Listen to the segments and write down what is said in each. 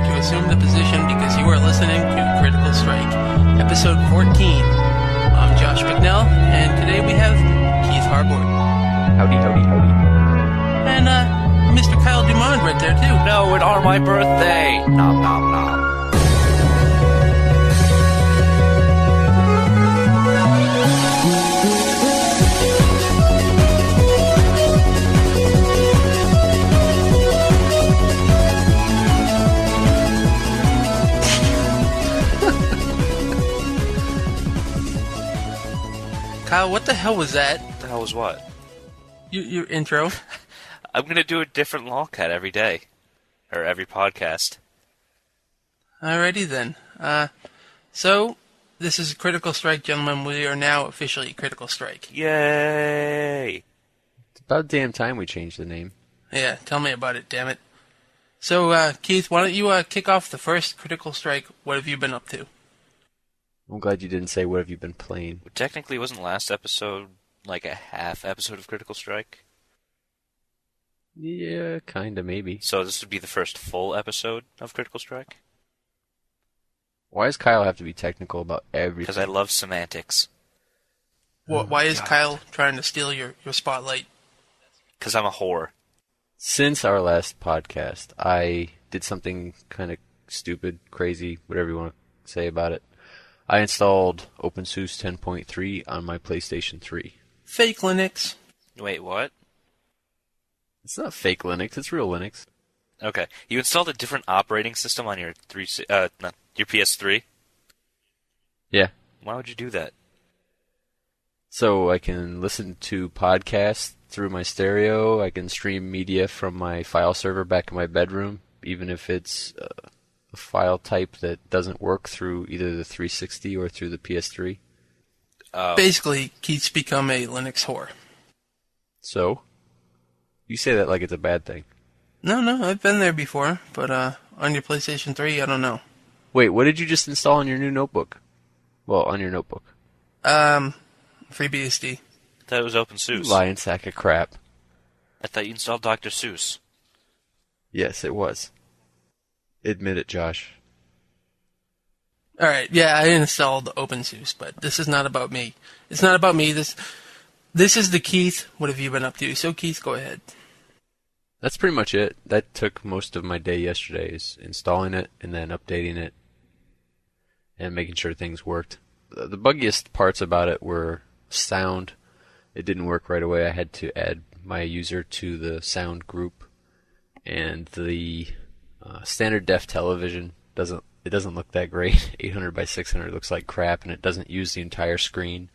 to assume the position because you are listening to Critical Strike, episode 14. I'm Josh McNell, and today we have Keith Harbord. Howdy, howdy, howdy. And Mr. Kyle Dumond right there, too. No, it on my birthday! Nom nom nom. Kyle, what the hell was that? The hell was what? Your intro. I'm gonna do a different lolcat every day. Or every podcast. Alrighty then. So, this is Critical Strike, gentlemen. We are now officially Critical Strike. Yay! It's about damn time we changed the name. Yeah, tell me about it, damn it. So, Keith, why don't you kick off the first Critical Strike? What have you been up to? I'm glad you didn't say what have you been playing. Technically, wasn't last episode like a half episode of Critical Strike? Yeah, kinda, maybe. So this would be the first full episode of Critical Strike? Why does Kyle have to be technical about everything? Because I love semantics. Why is Kyle trying to steal your spotlight? Because I'm a whore. Since our last podcast, I did something kind of stupid, crazy, whatever you want to say about it. I installed OpenSUSE 10.3 on my PlayStation 3. Fake Linux. Wait, what? It's not fake Linux, it's real Linux. Okay. You installed a different operating system on your your PS3? Yeah. Why would you do that? So I can listen to podcasts through my stereo, I can stream media from my file server back in my bedroom, even if it's a file type that doesn't work through either the 360 or through the PS3. Basically, Keith's become a Linux whore. So? You say that like it's a bad thing. No, I've been there before, but on your PlayStation 3, I don't know. Wait, what did you just install on your new notebook? Well, on your notebook. FreeBSD. I thought it was OpenSUSE. Lying sack of crap. I thought you installed Dr. Seuss. Yes, it was. Admit it, Josh. Alright, yeah, I installed OpenSUSE, but this is not about me. It's not about me. This is the Keith. What have you been up to? So, Keith, go ahead. That's pretty much it. That took most of my day yesterday, is installing it and then updating it and making sure things worked. The buggiest parts about it were sound. It didn't work right away. I had to add my user to the sound group, and the standard def television doesn't look that great. 800 by 600 looks like crap, and it doesn't use the entire screen.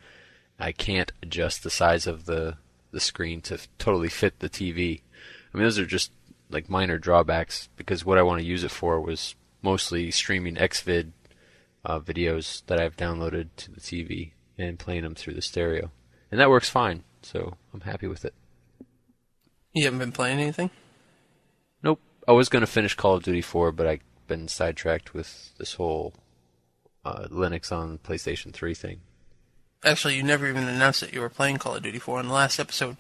I can't adjust the size of the screen to totally fit the TV. I mean, those are just like minor drawbacks, because what I want to use it for was mostly streaming XVID videos that I've downloaded to the TV and playing them through the stereo. And that works fine, so I'm happy with it. You haven't been playing anything? Nope. I was going to finish Call of Duty 4, but I've been sidetracked with this whole Linux on PlayStation 3 thing. Actually, you never even announced that you were playing Call of Duty 4. In the last episode,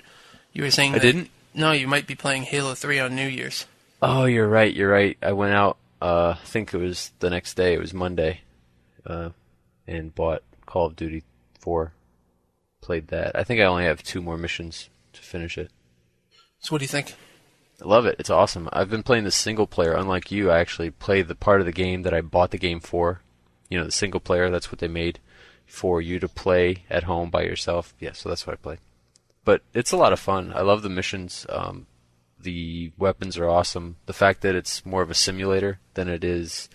you were saying I didn't? No, you might be playing Halo 3 on New Year's. Oh, you're right. I went out, I think it was the next day, it was Monday, and bought Call of Duty 4. Played that. I think I only have 2 more missions to finish it. So what do you think? I love it. It's awesome. I've been playing the single player. Unlike you, I actually played the part of the game that I bought the game for. You know, the single player, that's what they made for you to play at home by yourself. Yeah, so that's what I played. But it's a lot of fun. I love the missions. The weapons are awesome. The fact that it's more of a simulator than it is...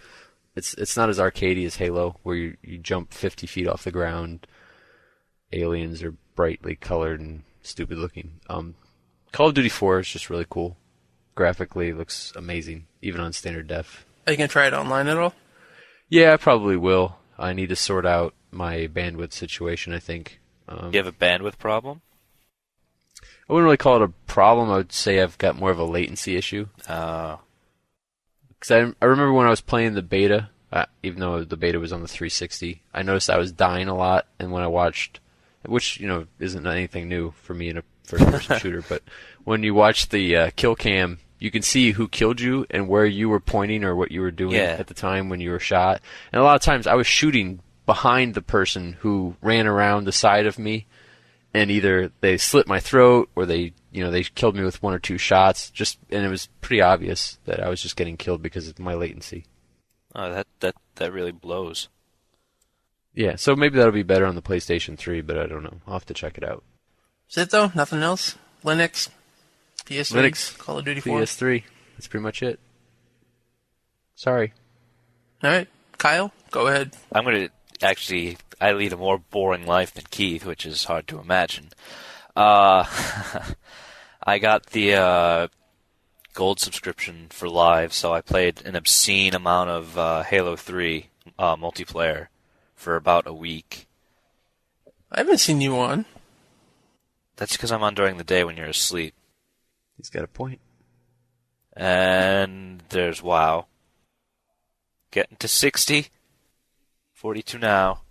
It's not as arcadey as Halo, where you jump 50 feet off the ground. Aliens are brightly colored and stupid looking. Call of Duty 4 is just really cool. Graphically, it looks amazing, even on standard def. Are you going to try it online at all? Yeah, I probably will. I need to sort out my bandwidth situation, I think. You have a bandwidth problem? I wouldn't really call it a problem. I would say I've got more of a latency issue. Oh. Because I remember when I was playing the beta, even though the beta was on the 360, I noticed I was dying a lot, and when I watched, which, isn't anything new for me in a first-person shooter, but when you watch the kill cam you can see who killed you and where you were pointing or what you were doing Yeah. at the time when you were shot. And a lot of times I was shooting behind the person who ran around the side of me, and either they slit my throat or they killed me with 1 or 2 shots. And it was pretty obvious that I was just getting killed because of my latency. Oh, that really blows. Yeah, so maybe that'll be better on the PlayStation 3, but I don't know. I'll have to check it out. Is it though? Nothing else? Linux? PS3? Linux, Call of Duty 4? PS3. That's pretty much it. Sorry. Alright. Kyle, go ahead. I'm going to I lead a more boring life than Keith, which is hard to imagine. I got the gold subscription for Live, so I played an obscene amount of Halo 3 multiplayer for about a week. I haven't seen you on. That's because I'm on during the day when you're asleep. He's got a point. And there's WoW. Getting to 60. 42 now.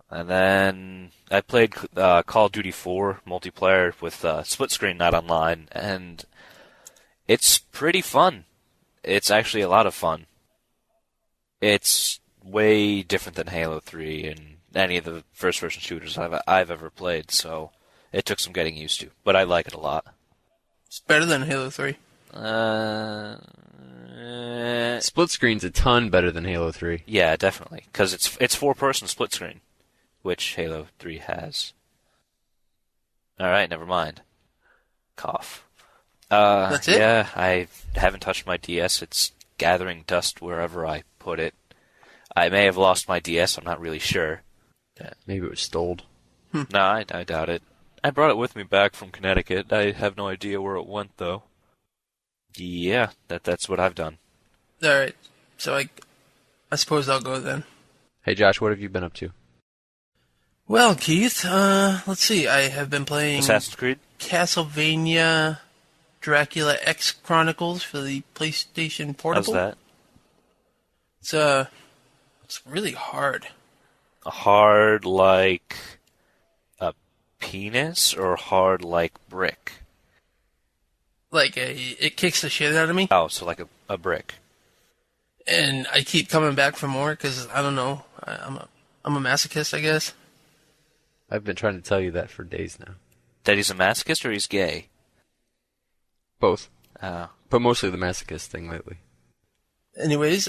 And then I played Call of Duty 4 multiplayer with split screen, not online, and it's pretty fun. It's actually a lot of fun. It's way different than Halo 3 and any of the first-person shooters I've ever played, so it took some getting used to, but I like it a lot. It's better than Halo 3. Split screen's a ton better than Halo 3. Yeah, definitely, because it's four-person split screen, which Halo 3 has. All right, never mind. Cough. That's it? Yeah, I haven't touched my DS. It's gathering dust wherever I put it. I may have lost my DS. I'm not really sure. Maybe it was stoled. No, I doubt it. I brought it with me back from Connecticut. I have no idea where it went, though. Yeah, that's what I've done. Alright. So I suppose I'll go then. Hey, Josh, what have you been up to? Well, Keith, let's see. I have been playing Assassin's Creed? Castlevania Dracula X Chronicles for the PlayStation Portable. How's that? It's really hard. Hard like a penis or hard like brick? Like, it kicks the shit out of me. Oh, so like a brick. And I keep coming back for more because, I don't know, I'm a masochist, I guess. I've been trying to tell you that for days now. That he's a masochist or he's gay? Both. Oh. But mostly the masochist thing lately. Anyways,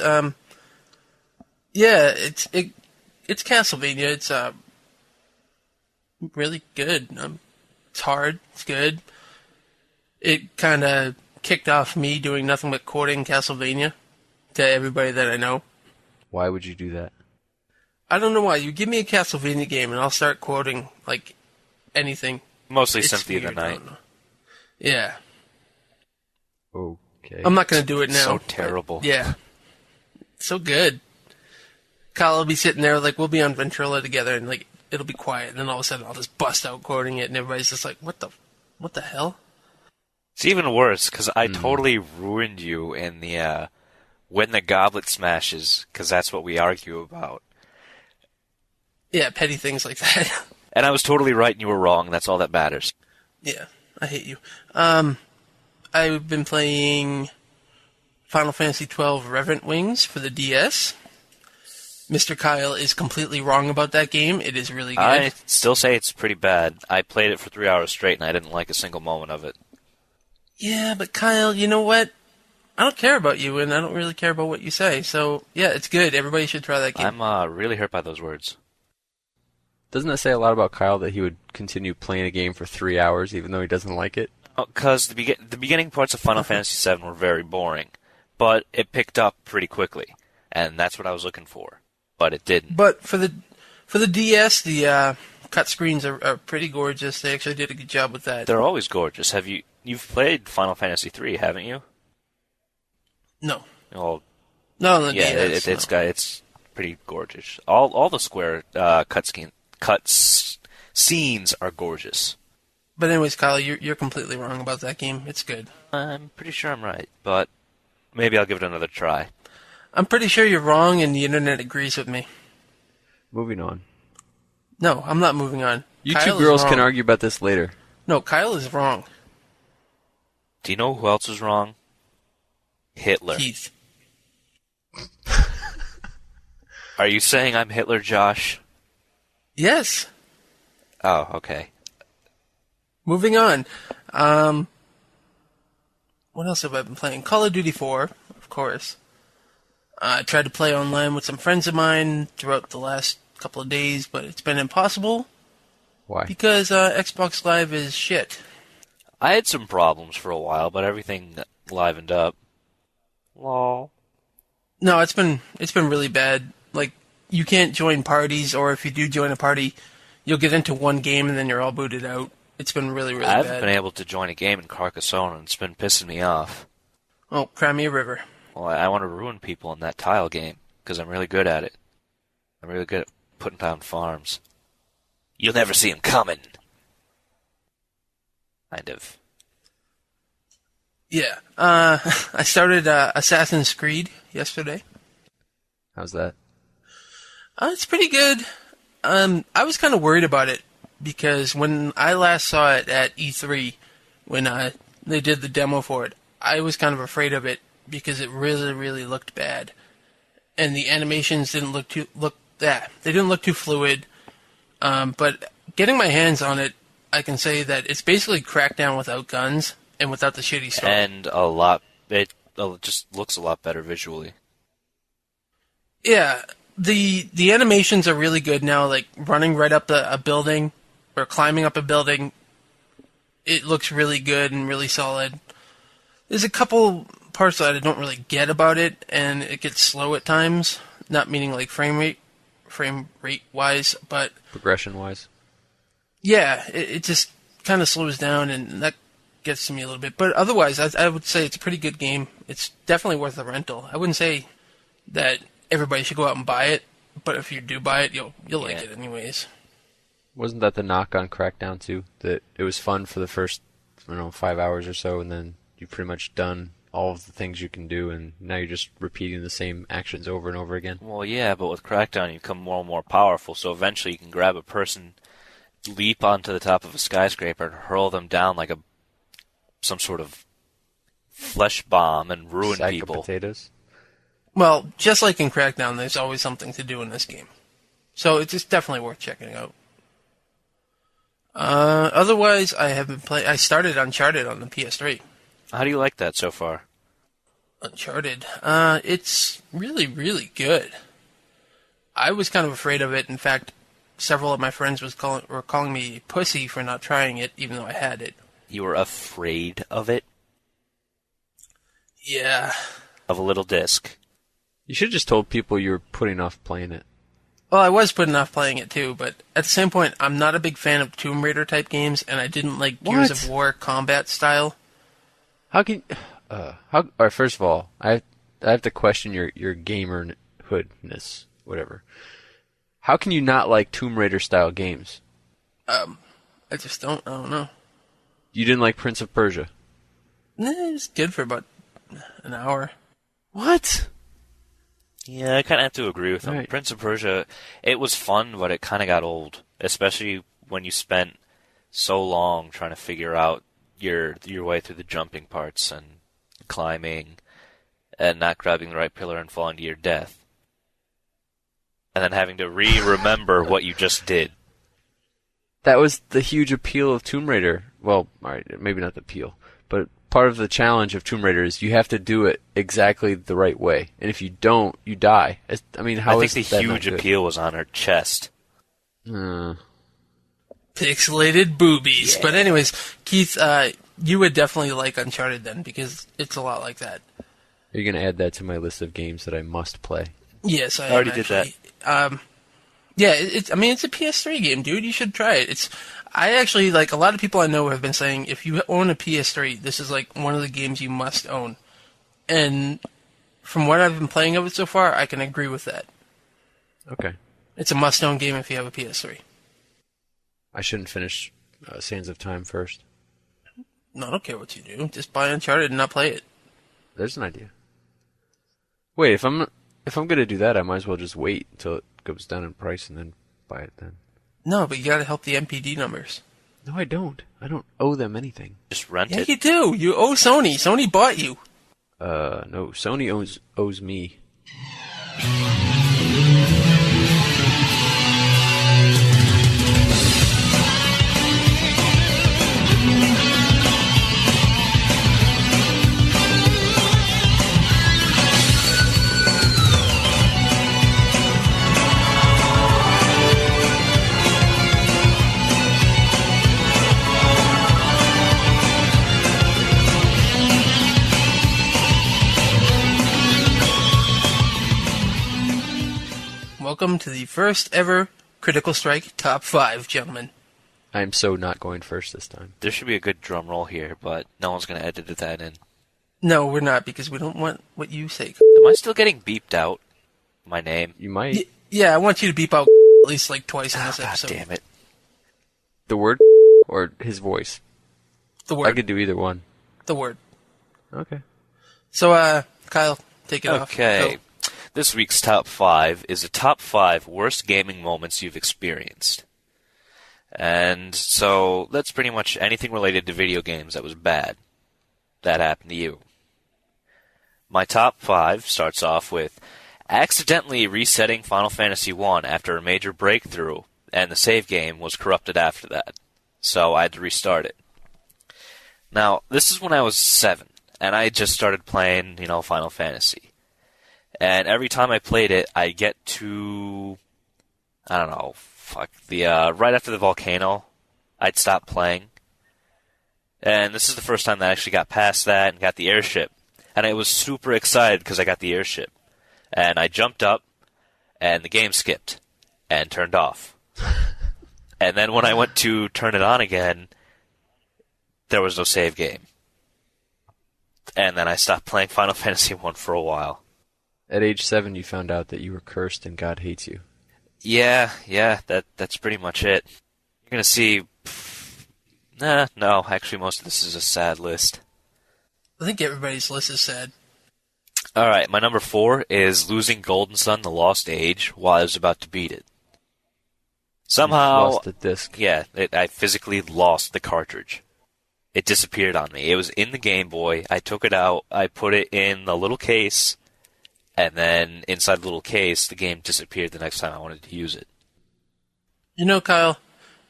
yeah, it's Castlevania. It's really good. It's hard. It's good. It kind of kicked off me doing nothing but quoting Castlevania to everybody that I know. Why would you do that? I don't know why. You give me a Castlevania game and I'll start quoting, like, anything. Mostly It's Symphony of the weird, I Night. don't know. Yeah. Okay. I'm not going to do it now. So but, terrible. yeah. So good. Kyle will be sitting there, like, we'll be on Ventrilla together, and, like, it'll be quiet, and then all of a sudden I'll just bust out quoting it, and everybody's just like, what the hell? It's even worse, because I totally ruined you in the, when the goblet smashes, because that's what we argue about. Yeah, petty things like that. And I was totally right and you were wrong, that's all that matters. Yeah, I hate you. I've been playing Final Fantasy XII Revenant Wings for the DS. Mr. Kyle is completely wrong about that game. It is really good. I still say it's pretty bad. I played it for 3 hours straight and I didn't like a single moment of it. Yeah, but Kyle, you know what? I don't care about you, and I don't really care about what you say. So, yeah, it's good. Everybody should try that game. I'm really hurt by those words. Doesn't that say a lot about Kyle that he would continue playing a game for 3 hours even though he doesn't like it? Because the beginning parts of Final Fantasy VII were very boring, but it picked up pretty quickly, and that's what I was looking for. But it didn't. But for the DS, the cut screens are pretty gorgeous. They actually did a good job with that. They're always gorgeous. You've played Final Fantasy III, haven't you? No. Well, Not on the yeah, DS. it's pretty gorgeous. All the square scenes are gorgeous. But anyways, Kyle, you're completely wrong about that game. It's good. I'm pretty sure I'm right, but maybe I'll give it another try. I'm pretty sure you're wrong, and the internet agrees with me. Moving on. No, I'm not moving on. You Kyle two is girls wrong. can argue about this later. No, Kyle is wrong. Do you know who else is wrong? Hitler. Keith. Are you saying I'm Hitler, Josh? Yes. Oh, okay. Moving on. What else have I been playing? Call of Duty 4, of course. I tried to play online with some friends of mine throughout the last couple of days, but it's been impossible. Why? Because Xbox Live is shit. I had some problems for a while, but everything livened up. Lol. No, it's been really bad. Like, you can't join parties, or if you do join a party, you'll get into one game and then you're all booted out. It's been really, really I bad. haven't been able to join a game in Carcassonne, and it's been pissing me off. Oh, Crimea River. Well, I want to ruin people in that tile game, because I'm really good at it. I'm really good at putting down farms. You'll never see him coming. Kind of. Yeah. I started Assassin's Creed yesterday. How's that? It's pretty good. I was kind of worried about it, because when I last saw it at E3, when they did the demo for it, I was kind of afraid of it, because it really, really looked bad. And the animations didn't look too fluid. But getting my hands on it, I can say that it's basically Crackdown without guns and without the shitty story. And it just looks a lot better visually. Yeah, the animations are really good now, like running right up a building or climbing up a building. It looks really good and really solid. There's a couple parts that I don't really get about it, and it gets slow at times. Not meaning like frame rate wise, but Progression wise? yeah, it just kind of slows down, and that gets to me a little bit. But otherwise, I would say it's a pretty good game. It's definitely worth a rental. I wouldn't say that everybody should go out and buy it, but if you do buy it, you'll like it anyways. Wasn't that the knock on Crackdown too? That it was fun for the first, 5 hours or so, and then you've pretty much done all of the things you can do, and now you're just repeating the same actions over and over again. Well, yeah, but with Crackdown, you become more and more powerful, so eventually you can grab a person, leap onto the top of a skyscraper, and hurl them down like some sort of flesh bomb and ruin Sack people. of potatoes? Well, just like in Crackdown, there's always something to do in this game. So it's just definitely worth checking out. Otherwise, I started Uncharted on the PS3. How do you like that so far? Uncharted. It's really, really good. I was kind of afraid of it. In fact, several of my friends were calling me pussy for not trying it, even though I had it. You were afraid of it? Yeah. Of a little disc? You should have just told people you were putting off playing it. Well, I was putting off playing it too, but at the same point, I'm not a big fan of Tomb Raider type games, and I didn't like Gears of War combat style. How can... Alright, first of all, I have to question your gamerhoodness, whatever. How can you not like Tomb Raider style games? I just don't know. You didn't like Prince of Persia? It was good for about an hour. What? Yeah, I kind of have to agree with him. Right. Prince of Persia, it was fun, but it kind of got old, especially when you spent so long trying to figure out your way through the jumping parts and climbing and not grabbing the right pillar and falling to your death. And then having to remember what you just did. That was the huge appeal of Tomb Raider. Well, alright, maybe not the appeal, but part of the challenge of Tomb Raider is you have to do it exactly the right way. And if you don't, you die. I think the huge appeal was on her chest. Pixelated boobies. Yeah. But anyways, Keith, you would definitely like Uncharted then, because it's a lot like that. Are you going to add that to my list of games that I must play? Yes, I already am, did that. Yeah, it's a PS3 game, dude. You should try it. I actually, like, a lot of people I know have been saying, if you own a PS3, this is, like, one of the games you must own. And from what I've been playing of it so far, I can agree with that. Okay. It's a must-own game if you have a PS3. I shouldn't finish Sands of Time first. No, I don't care what you do. Just buy Uncharted and not play it. There's an idea. Wait, if I'm going to do that, I might as well just wait until it goes down in price and then buy it then. No, but you gotta help the MPD numbers. No, I don't. I don't owe them anything. Just rent Yeah, it. you do. You owe Sony. Sony bought you. No. Sony owes me. Welcome to the first ever Critical Strike Top 5, gentlemen. I'm so not going first this time. There should be a good drum roll here, but no one's going to edit that in. No, we're not, because we don't want what you say. Am I still getting beeped out? My name? You might. Yeah, I want you to beep out at least like twice in this God episode. damn it. The word or his voice? The word. I could do either one. The word. Okay. So, Kyle, take it off. Okay. Go. This week's top 5 is the top 5 worst gaming moments you've experienced. And so that's pretty much anything related to video games that was bad. That happened to you. My top 5 starts off with accidentally resetting Final Fantasy 1 after a major breakthrough, and the save game was corrupted after that. So I had to restart it. Now, this is when I was 7, and I just started playing, Final Fantasy. And every time I played it, I get to, right after the volcano, I'd stop playing. And this is the first time that I actually got past that and got the airship. And I was super excited because I got the airship. And I jumped up, and the game skipped and turned off. And then when I went to turn it on again, there was no save game. And then I stopped playing Final Fantasy 1 for a while. At age 7, you found out that you were cursed and God hates you. Yeah, that's pretty much it. You're gonna see... no, actually most of this is a sad list. I think everybody's list is sad. Alright, my number 4 is losing Golden Sun The Lost Age while I was about to beat it. Somehow... You lost the disc. Yeah, I physically lost the cartridge. It disappeared on me. It was in the Game Boy. I took it out, I put it in the little case... And then inside the little case, the game disappeared the next time I wanted to use it. Kyle,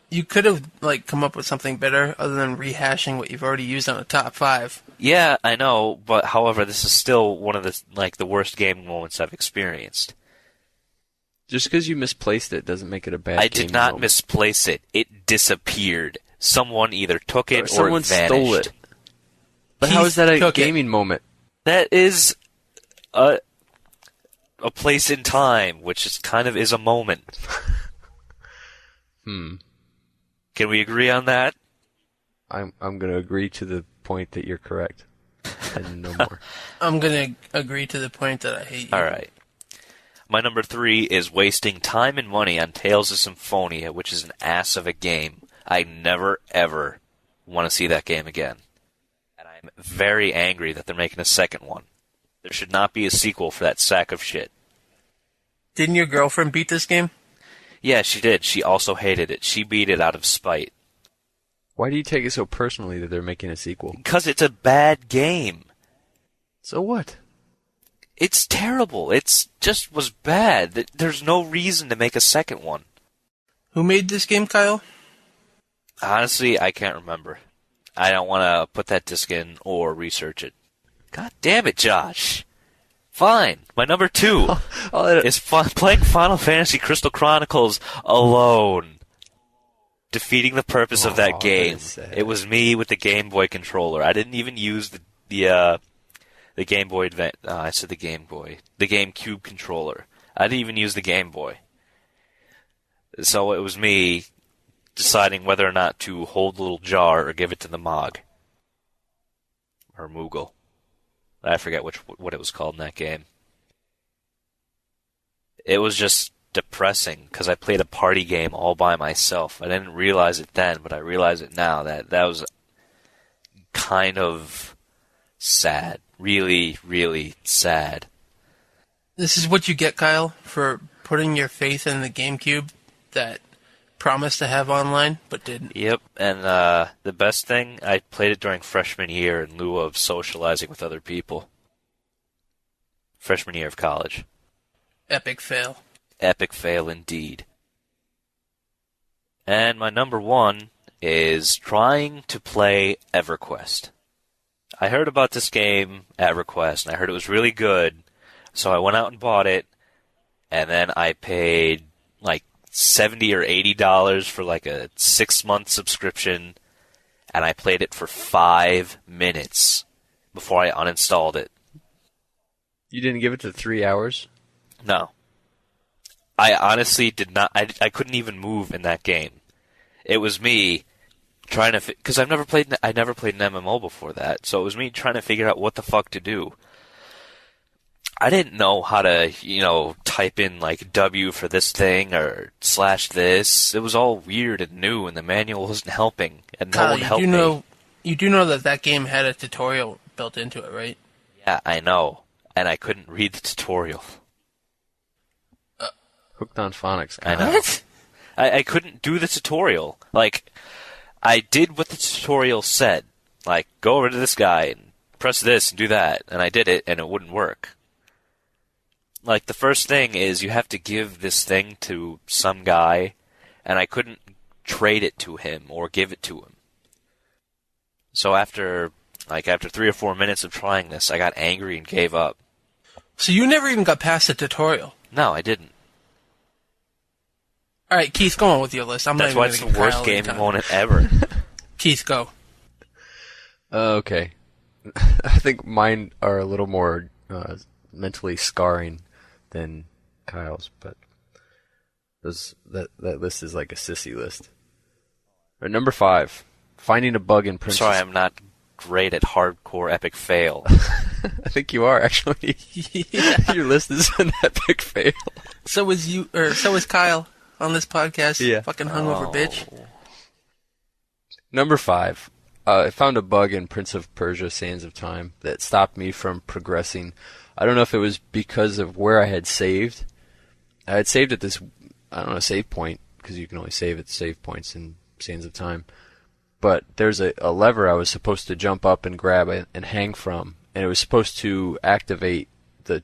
you could have come up with something better other than rehashing what you've already used on the top 5. Yeah, I know, but however, this is still one of the worst gaming moments I've experienced. Just because you misplaced it doesn't make it a bad I gaming did not moment. misplace it. It disappeared. Someone either took it or someone it vanished. stole it. But how is that a gaming moment? That is a place in time, which is kind of is a moment. Can we agree on that? I'm going to agree to the point that you're correct. And no more. I'm going to agree to the point that I hate you. All right. My number 3 is wasting time and money on Tales of Symphonia, which is an ass of a game. I never, ever want to see that game again. And I'm very angry that they're making a second one. There should not be a sequel for that sack of shit. Didn't your girlfriend beat this game? Yeah, she did. She also hated it. She beat it out of spite. Why do you take it so personally that they're making a sequel? Because it's a bad game. So what? It's terrible. It's just was bad. There's no reason to make a second one. Who made this game, Kyle? Honestly, I can't remember. I don't want to put that disc in or research it. God damn it, Josh. Fine. My number 2 is playing Final Fantasy Crystal Chronicles alone. Defeating the purpose of that game. It was me with the Game Boy controller. I didn't even use the Game Boy Advance. I said the Game Boy. The GameCube controller. I didn't even use the Game Boy. So it was me deciding whether or not to hold the little jar or give it to the Mog. Or Moogle. I forget what it was called in that game. It was just depressing because I played a party game all by myself. I didn't realize it then, but I realize it now that was kind of sad. Really, really sad. This is what you get, Kyle, for putting your faith in the GameCube that promised to have online, but didn't. Yep, and the best thing, I played it during freshman year in lieu of socializing with other people. Freshman year of college. Epic fail. Epic fail indeed. And my number 1 is trying to play EverQuest. I heard about this game, EverQuest, and I heard it was really good, so I went out and bought it, and then I paid like $70 or $80 for like a 6-month subscription, and I played it for 5 minutes before I uninstalled it. You didn't give it to 3 hours? No. I honestly did not. I couldn't even move in that game. It was me trying to, because I never played an MMO before that, so it was me trying to figure out what the fuck to do. I didn't know how to, type in like W for this thing or / this. It was all weird and new, and the manual wasn't helping, and no one helped me. You do know that game had a tutorial built into it, right? Yeah, I know, and I couldn't read the tutorial. Hooked on phonics. I know. What? I couldn't do the tutorial. Like, I did what the tutorial said. Like, go over to this guy and press this and do that. And I did it, and it wouldn't work. Like, the first thing is you have to give this thing to some guy, and I couldn't trade it to him or give it to him. So after 3 or 4 minutes of trying this, I got angry and gave up. So you never even got past the tutorial? No, I didn't. All right, Keith, go on with your list. That's why it's the worst gaming moment ever. Keith, go. Okay. I think mine are a little more mentally scarring than Kyle's, but that list is like a sissy list. Right, number 5, finding a bug in Princess. Sorry, I'm not great at hardcore epic fail. I think you are, actually. Yeah. Your list is an epic fail. So is Kyle on this podcast. Yeah. Fucking hungover bitch. Number 5. I found a bug in Prince of Persia: Sands of Time that stopped me from progressing. I don't know if it was because of where I had saved. I had saved at this, save point, because you can only save at save points in Sands of Time. But there's a lever I was supposed to jump up and grab and hang from, and it was supposed to activate the,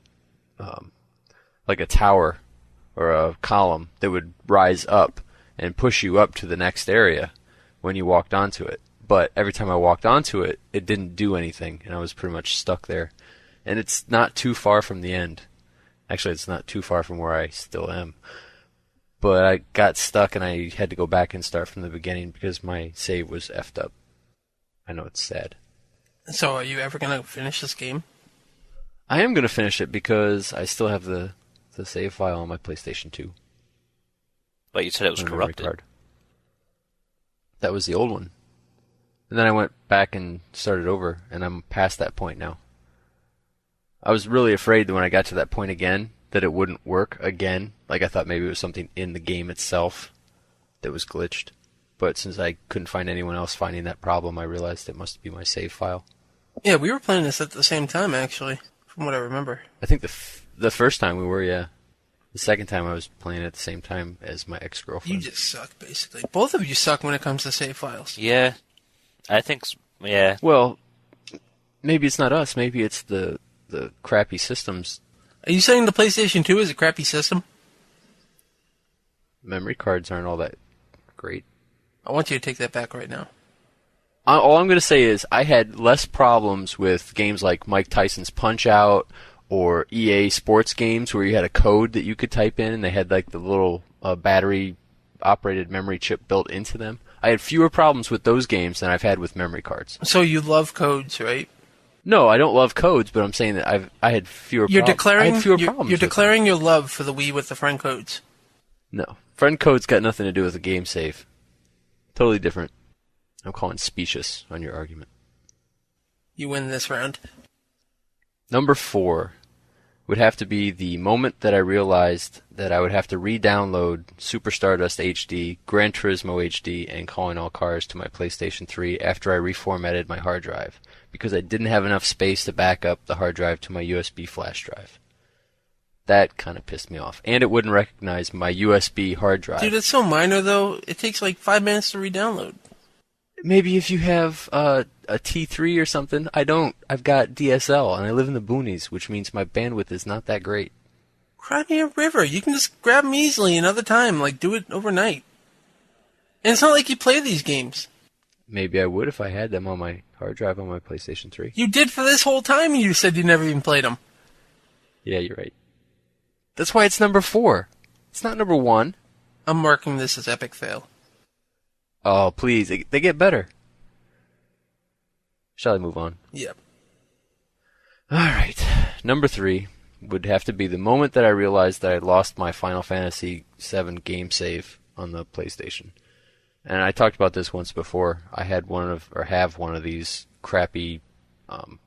like a tower or a column that would rise up and push you up to the next area when you walked onto it. But every time I walked onto it, it didn't do anything, and I was pretty much stuck there. And it's not too far from the end. Actually, it's not too far from where I still am. But I got stuck, and I had to go back and start from the beginning because my save was effed up. I know it's sad. So are you ever going to finish this game? I am going to finish it because I still have the save file on my PlayStation 2. But you said it was corrupted. That was the old one. And then I went back and started over, and I'm past that point now. I was really afraid that when I got to that point again, that it wouldn't work again. Like, I thought maybe it was something in the game itself that was glitched. But since I couldn't find anyone else finding that problem, I realized it must be my save file. Yeah, we were playing this at the same time, actually, from what I remember. I think the first time we were, yeah. The second time I was playing at the same time as my ex-girlfriend. You just suck, basically. Both of you suck when it comes to save files. Yeah. I think, yeah. Well, maybe it's not us. Maybe it's the crappy systems. Are you saying the PlayStation 2 is a crappy system? Memory cards aren't all that great. I want you to take that back right now. All I'm going to say is I had less problems with games like Mike Tyson's Punch-Out or EA sports games where you had a code that you could type in and they had like the little battery-operated memory chip built into them. I had fewer problems with those games than I've had with memory cards. So you love codes, right? No, I don't love codes, but I'm saying that I had fewer problems. You're declaring your love for the Wii with the friend codes. No. Friend codes got nothing to do with the game save. Totally different. I'm calling specious on your argument. You win this round. Number 4 would have to be the moment that I realized that I would have to re-download Super Stardust HD, Gran Turismo HD, and Calling All Cars to my PlayStation 3 after I reformatted my hard drive, because I didn't have enough space to back up the hard drive to my USB flash drive. That kind of pissed me off. And it wouldn't recognize my USB hard drive. Dude, it's so minor, though. It takes like 5 minutes to re-download. Maybe if you have a T3 or something. I don't. I've got DSL, and I live in the boonies, which means my bandwidth is not that great. Cry me a river. You can just grab them easily another time. Like, do it overnight. And it's not like you play these games. Maybe I would if I had them on my hard drive on my PlayStation 3. You did for this whole time, you said you never even played them. Yeah, you're right. That's why it's number 4. It's not number 1. I'm marking this as epic fail. Oh, please. They get better. Shall I move on? Yep. Alright. Number 3 would have to be the moment that I realized that I lost my Final Fantasy VII game save on the PlayStation. And I talked about this once before. I had have one of these crappy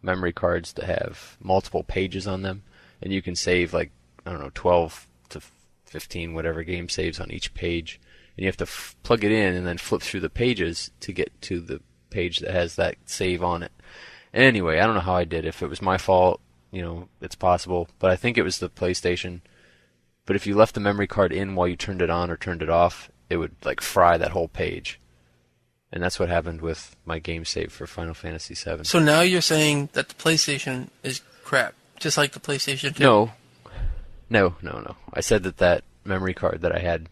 memory cards that have multiple pages on them. And you can save, like, I don't know, 12 to 15, whatever game saves on each page. And you have to plug it in and then flip through the pages to get to the page that has that save on it. Anyway, I don't know how I did. If it was my fault, it's possible. But I think it was the PlayStation. But if you left the memory card in while you turned it on or turned it off, it would, like, fry that whole page. And that's what happened with my game save for Final Fantasy VII. So now you're saying that the PlayStation is crap, just like the PlayStation 2? No. I said that memory card that I had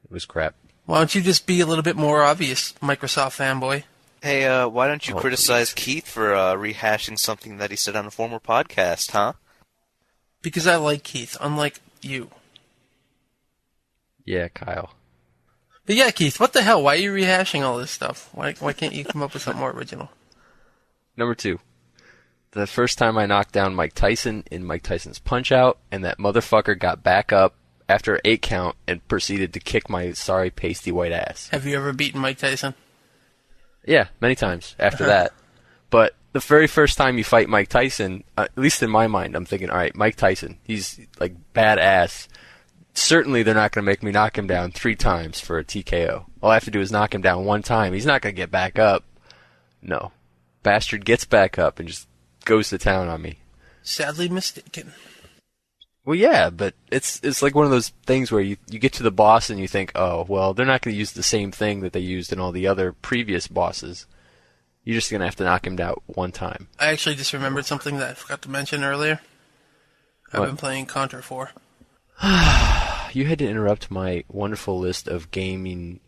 was crap. Why don't you just be a little bit more obvious, Microsoft fanboy? Hey, why don't you criticize Keith for rehashing something that he said on a former podcast, huh? Because I like Keith, unlike you. Yeah, Kyle. But yeah, Keith, what the hell? Why are you rehashing all this stuff? Why can't you come up with something more original? Number 2. The first time I knocked down Mike Tyson in Mike Tyson's Punch-Out, and that motherfucker got back up after an 8 count and proceeded to kick my sorry pasty white ass. Have you ever beaten Mike Tyson? Yeah, many times after that. But the very first time you fight Mike Tyson, at least in my mind, I'm thinking, all right, Mike Tyson, he's like badass. Certainly they're not going to make me knock him down 3 times for a TKO. All I have to do is knock him down 1 time. He's not going to get back up. No. Bastard gets back up and just goes to town on me. Sadly mistaken. Well, yeah, but it's like one of those things where you get to the boss and you think, oh, well, they're not going to use the same thing that they used in all the other previous bosses. You're just going to have to knock him down 1 time. I actually just remembered something that I forgot to mention earlier. What? I've been playing Contra 4. You had to interrupt my wonderful list of gaming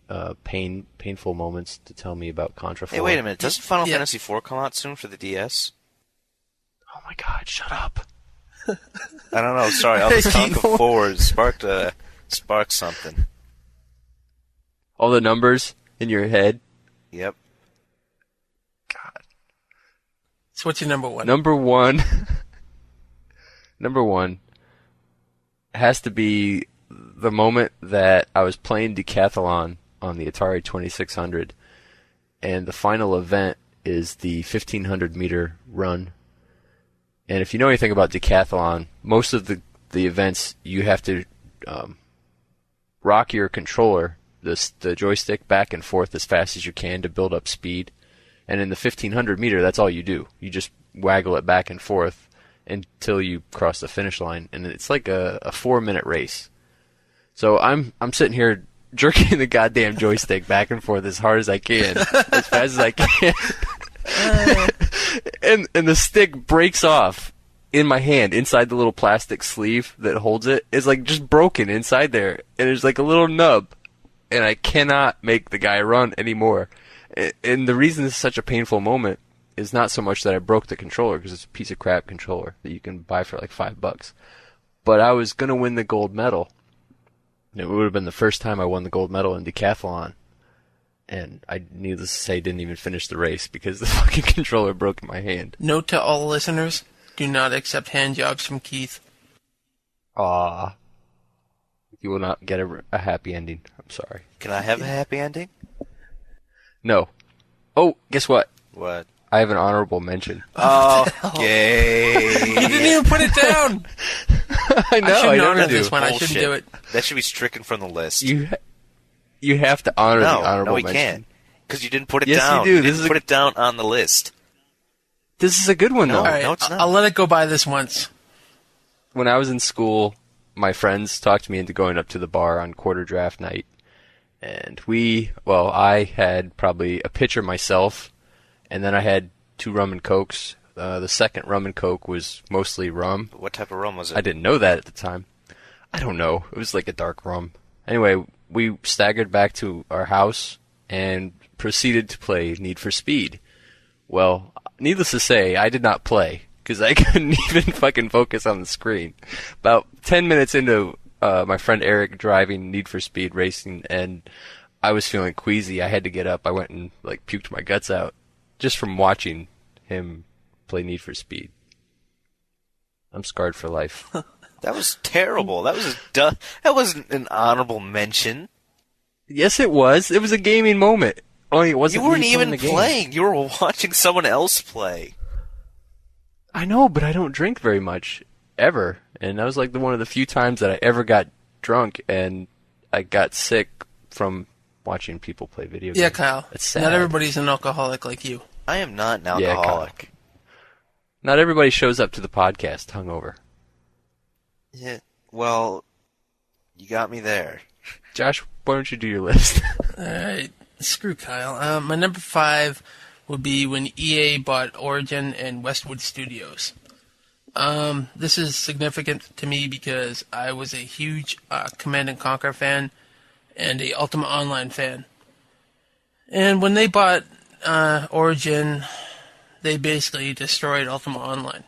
painful moments to tell me about Contra 4. Hey, wait a minute. Doesn't Final Fantasy IV come out soon for the DS? Oh my god, shut up. I don't know. Sorry, all this talk of 4 sparked something. All the numbers in your head? Yep. God. So what's your number 1? Number one has to be the moment that I was playing Decathlon on the Atari 2600, and the final event is the 1500 meter run. And if you know anything about Decathlon, most of the events you have to rock your controller, the joystick, back and forth as fast as you can to build up speed. And in the 1500 meter, that's all you do. You just waggle it back and forth until you cross the finish line, and it's like a 4-minute race. So I'm sitting here jerking the goddamn joystick back and forth as hard as I can, as fast as I can, and the stick breaks off in my hand inside the little plastic sleeve that holds it. It's like just broken inside there, and there's like a little nub, and I cannot make the guy run anymore. And the reason this is such a painful moment is not so much that I broke the controller, because it's a piece of crap controller that you can buy for like $5. But I was going to win the gold medal. It would have been the first time I won the gold medal in Decathlon. And I, needless to say, didn't even finish the race because the fucking controller broke in my hand. Note to all listeners, do not accept hand jobs from Keith. Aww. You will not get a happy ending. I'm sorry. Can I have a happy ending? No. Oh, guess what? What? I have an honorable mention. Oh, yay. You didn't even put it down. I know. I shouldn't honor do. this one. I shouldn't do it. That should be stricken from the list. You have to honor the honorable mention. No, we can't. Because you didn't put it yes, down. You do. You didn't put it down on the list. This is a good one, though. All right, no, it's not. I'll let it go by this once. When I was in school, my friends talked me into going up to the bar on quarter draft night. And I had probably a pitcher myself, and then I had 2 rum and cokes. The second rum and coke was mostly rum. What type of rum was it? I didn't know that at the time. I don't know. It was like a dark rum. Anyway, we staggered back to our house and proceeded to play Need for Speed. Well, needless to say, I did not play, because I couldn't even fucking focus on the screen. About 10 minutes into my friend Eric driving Need for Speed racing, and I was feeling queasy. I had to get up. I went and puked my guts out just from watching him play Need for Speed. I'm scarred for life. That was terrible. That wasn't an honorable mention. Yes, it was. It was a gaming moment. Only it wasn't. You weren't me even the game. playing. You were watching someone else play. I know, but I don't drink very much ever, and that was one of the few times that I ever got drunk, and I got sick from watching people play video games. Yeah, Kyle. It's sad. Not everybody's an alcoholic like you. I am not an Yeah, alcoholic. Kyle. Not everybody shows up to the podcast hungover. Yeah, well, you got me there. Josh, why don't you do your list? Alright, screw Kyle. My number 5 would be when EA bought Origin and Westwood Studios. This is significant to me because I was a huge Command & Conquer fan and a Ultima Online fan. And when they bought Origin, they basically destroyed Ultima Online.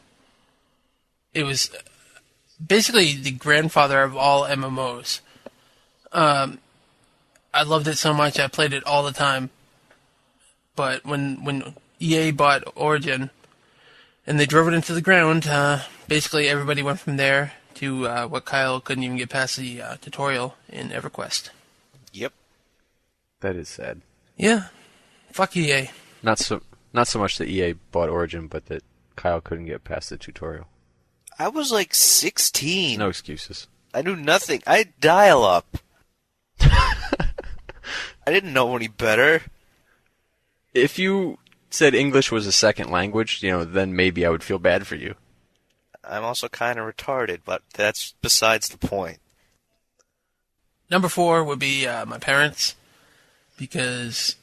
It was basically the grandfather of all MMOs. I loved it so much, I played it all the time. But when EA bought Origin and they drove it into the ground, basically everybody went from there to what Kyle couldn't even get past the tutorial in EverQuest. Yep. That is sad. Yeah. Fuck EA. Not so much that EA bought Origin, but that Kyle couldn't get past the tutorial. I was 16. No excuses. I knew nothing. I had dial-up. I didn't know any better. If you said English was a second language, then maybe I would feel bad for you. I'm also kind of retarded, but that's besides the point. Number 4 would be my parents, because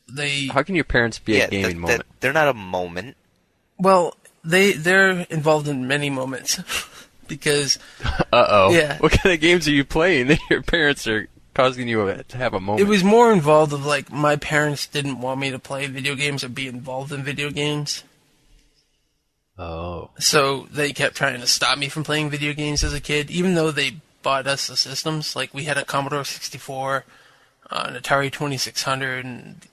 they... How can your parents be a gaming moment? They're not a moment. Well, they're involved in many moments, because... Uh-oh. Yeah. What kind of games are you playing that your parents are causing you to have a moment? It was more involved of my parents didn't want me to play video games or be involved in video games. Oh. So they kept trying to stop me from playing video games as a kid, even though they bought us the systems. We had a Commodore 64, an Atari 2600, and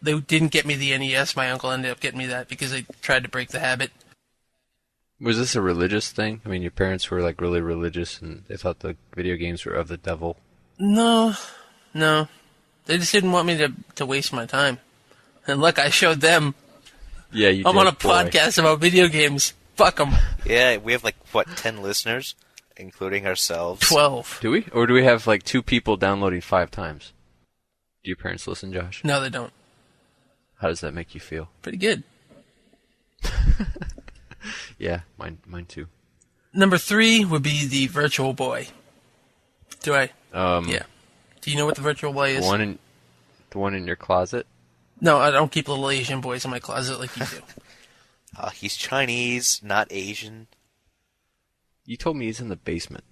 they didn't get me the NES. My uncle ended up getting me that because they tried to break the habit. Was this a religious thing? I mean, your parents were really religious and they thought the video games were of the devil? No. They just didn't want me to waste my time. And look, I showed them. Yeah, you did. I'm on a podcast about video games. Fuck them. Yeah, we have 10 listeners, including ourselves. 12. Do we? Or do we have 2 people downloading 5 times? Do your parents listen, Josh? No, they don't. How does that make you feel? Pretty good. Yeah, mine too. Number 3 would be the Virtual Boy. Do I? Yeah. Do you know what the Virtual Boy is? The one in your closet? No, I don't keep little Asian boys in my closet like you do. He's Chinese, not Asian. You told me he's in the basement.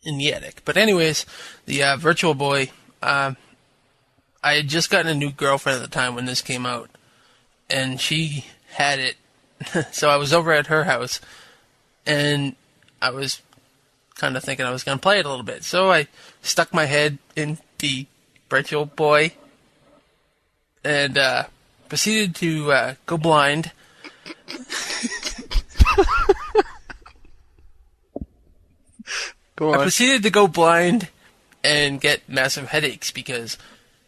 In the attic. But anyways, the Virtual Boy, I had just gotten a new girlfriend at the time when this came out. And she had it. So I was over at her house. And I was kind of thinking I was going to play it a little bit. So I stuck my head in the Virtual Boy. And proceeded to go blind. Go on. I proceeded to go blind and get massive headaches because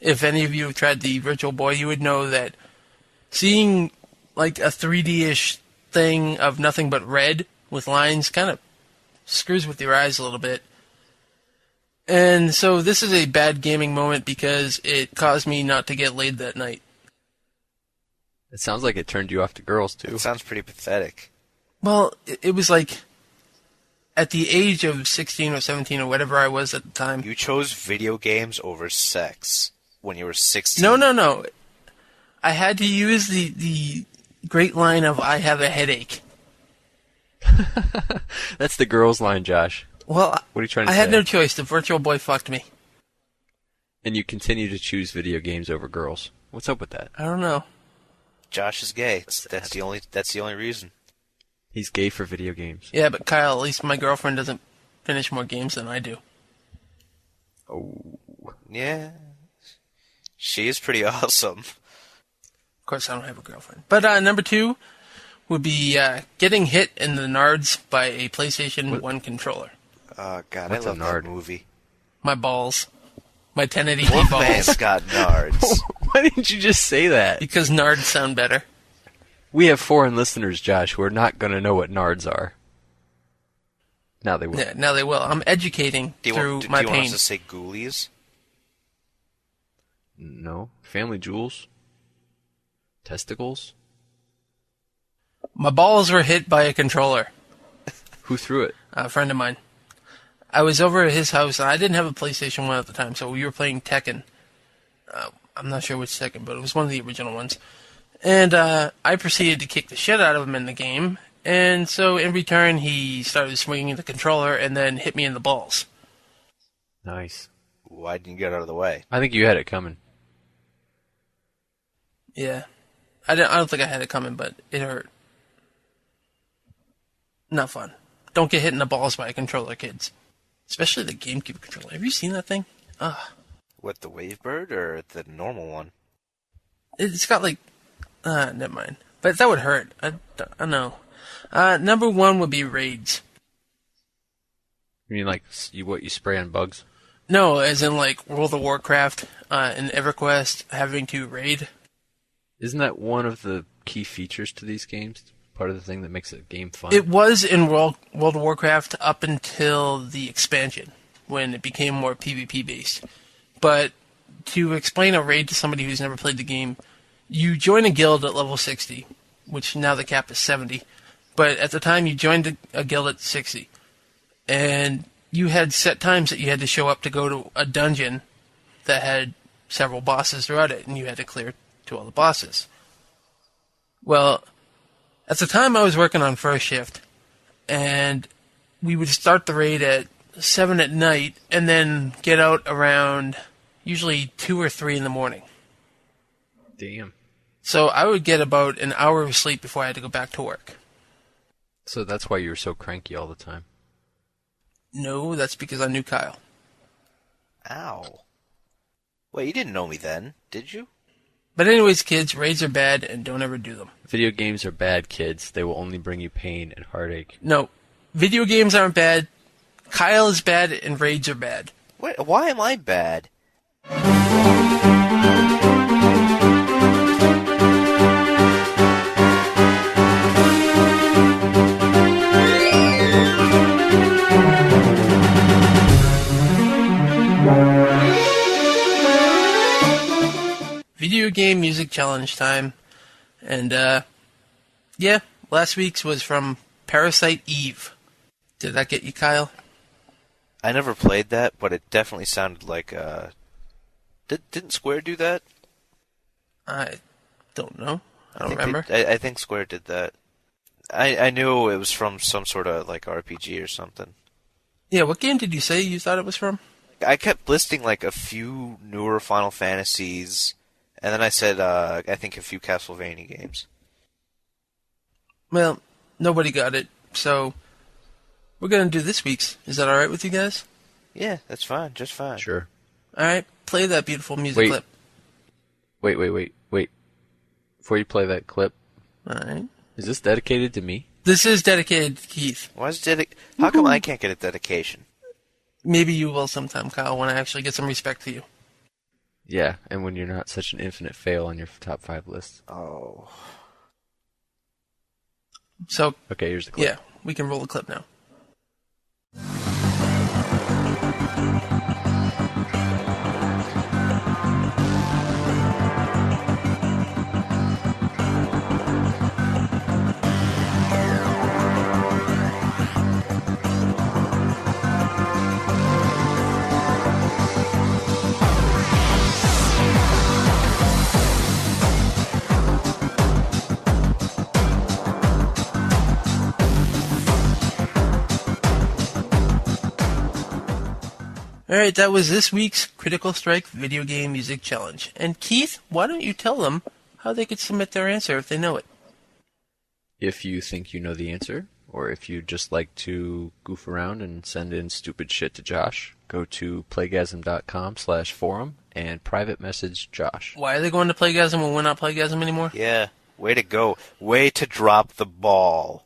if any of you have tried the Virtual Boy, you would know that seeing a 3D-ish thing of nothing but red with lines kind of screws with your eyes a little bit. And so this is a bad gaming moment because it caused me not to get laid that night. It sounds like it turned you off to girls, too. It sounds pretty pathetic. Well, it was at the age of 16 or 17 or whatever I was at the time. You chose video games over sex when you were 16. No. I had to use the great line of "I have a headache." That's the girls' line, Josh. Well, what are you trying to say? I had no choice. The Virtual Boy fucked me. And you continue to choose video games over girls. What's up with that? I don't know. Josh is gay. That's the only reason. He's gay for video games. Yeah, but Kyle, at least my girlfriend doesn't finish more games than I do. Oh. Yeah. She is pretty awesome. Of course, I don't have a girlfriend. But number 2 would be getting hit in the nards by a PlayStation 1 controller. Oh, God, What's I love a nard? that movie. My balls. My 1080p balls. Wolfman's got nards. Why didn't you just say that? Because nards sound better. We have foreign listeners, Josh, who are not going to know what nards are. Now they will. Yeah, now they will. I'm educating through my pain. Do you want pain. us to say ghoulies? No. Family jewels? Testicles? My balls were hit by a controller. Who threw it? A friend of mine. I was over at his house, and I didn't have a PlayStation 1 at the time, so we were playing Tekken. I'm not sure which Tekken, but it was one of the original ones. And I proceeded to kick the shit out of him in the game, and so in return, he started swinging the controller and then hit me in the balls. Nice. Why didn't you get out of the way? I think you had it coming. Yeah. I don't think I had it coming, but it hurt. Not fun. Don't get hit in the balls by a controller, kids. Especially the GameCube controller. Have you seen that thing? Ugh. What, the Wavebird or the normal one? It's got like... never mind. But that would hurt. I know. Number 1 would be raids. You mean like what you spray on bugs? No, as in like World of Warcraft and EverQuest having to raid. Isn't that one of the key features to these games? Part of the thing that makes a game fun? It was in World of Warcraft up until the expansion, when it became more PvP based. But to explain a raid to somebody who's never played the game, you join a guild at level 60, which now the cap is 70. But at the time, you joined a guild at 60. And you had set times that you had to show up to go to a dungeon that had several bosses throughout it, and you had to clear to all the bosses. Well, at the time I was working on first shift, and we would start the raid at 7 at night, and then get out around usually 2 or 3 in the morning. Damn. So I would get about an hour of sleep before I had to go back to work. So that's why you were so cranky all the time. No, that's because I knew Kyle. Ow. Wait, you didn't know me then, did you? But anyways, kids, raids are bad, and don't ever do them. Video games are bad, kids. They will only bring you pain and heartache. No, video games aren't bad. Kyle is bad, and raids are bad. Wait, why am I bad? Video game music challenge time. And, yeah, last week's was from Parasite Eve. Did that get you, Kyle? I never played that, but it definitely sounded like, Didn't Square do that? I don't know. I don't remember. I think Square did that. I knew it was from some sort of, like, RPG or something. Yeah, what game did you say you thought it was from? I kept listing, like, a few newer Final Fantasies, and then I said, I think a few Castlevania games. Well, nobody got it, so we're going to do this week's. Is that alright with you guys? Yeah, that's fine. Just fine. Sure. Alright, play that beautiful music clip. Wait. Before you play that clip, Alright. is this dedicated to me? This is dedicated to Keith. Why is How come I can't get a dedication? Maybe you will sometime, Kyle, when I actually get some respect for you. Yeah, and when you're not such an infinite fail on your top 5 list. Oh. So, Okay, here's the clip. yeah, we can roll the clip now. Alright, that was this week's Critical Strike Video Game Music Challenge. And Keith, why don't you tell them how they could submit their answer if they know it? If you think you know the answer, or if you'd just like to goof around and send in stupid shit to Josh, go to playgasm.com/forum and private message Josh. Why are they going to Playgasm when we're not Playgasm anymore? Yeah, way to go. Way to drop the ball.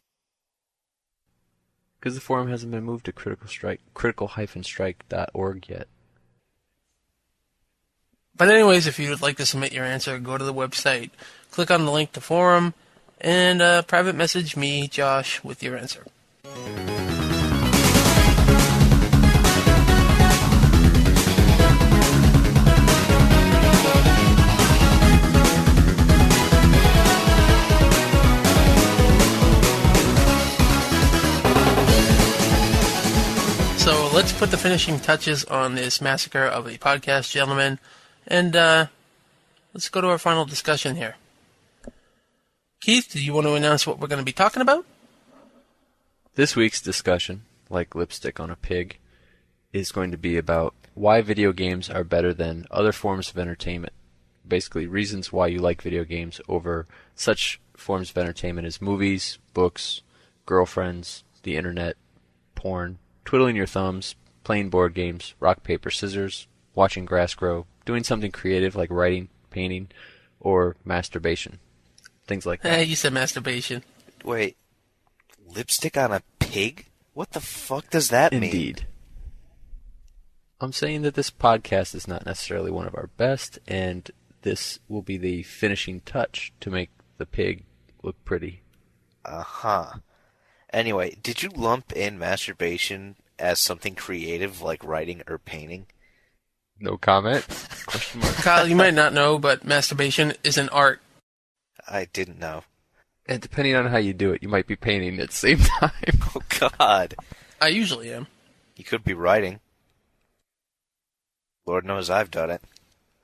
Because the forum hasn't been moved to critical-strike.org yet. But anyways, if you would like to submit your answer, go to the website, click on the link to forum, and private message me, Josh, with your answer. So let's put the finishing touches on this massacre of a podcast, gentlemen, and let's go to our final discussion here. Keith, do you want to announce what we're going to be talking about? This week's discussion, like lipstick on a pig, is going to be about why video games are better than other forms of entertainment. Basically, reasons why you like video games over such forms of entertainment as movies, books, girlfriends, the internet, porn, twiddling your thumbs, playing board games, rock, paper, scissors, watching grass grow, doing something creative like writing, painting, or masturbation. Things like that. You said masturbation. Wait, lipstick on a pig? What the fuck does that mean? Indeed. I'm saying that this podcast is not necessarily one of our best, and this will be the finishing touch to make the pig look pretty. Uh-huh. Anyway, did you lump in masturbation as something creative like writing or painting? No comment? Question mark. Kyle, you might not know, but masturbation is an art. I didn't know. And depending on how you do it, you might be painting at the same time. Oh, God. I usually am. You could be writing. Lord knows I've done it.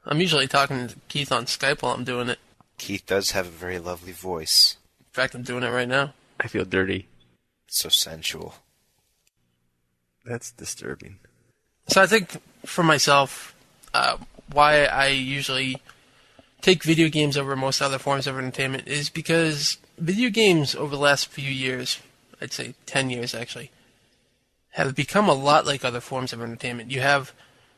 I'm usually talking to Keith on Skype while I'm doing it. Keith does have a very lovely voice. In fact, I'm doing it right now. I feel dirty. So sensual. That's disturbing. So I think for myself, why I usually take video games over most other forms of entertainment is because video games over the last few years, I'd say 10 years actually, have become a lot like other forms of entertainment. You have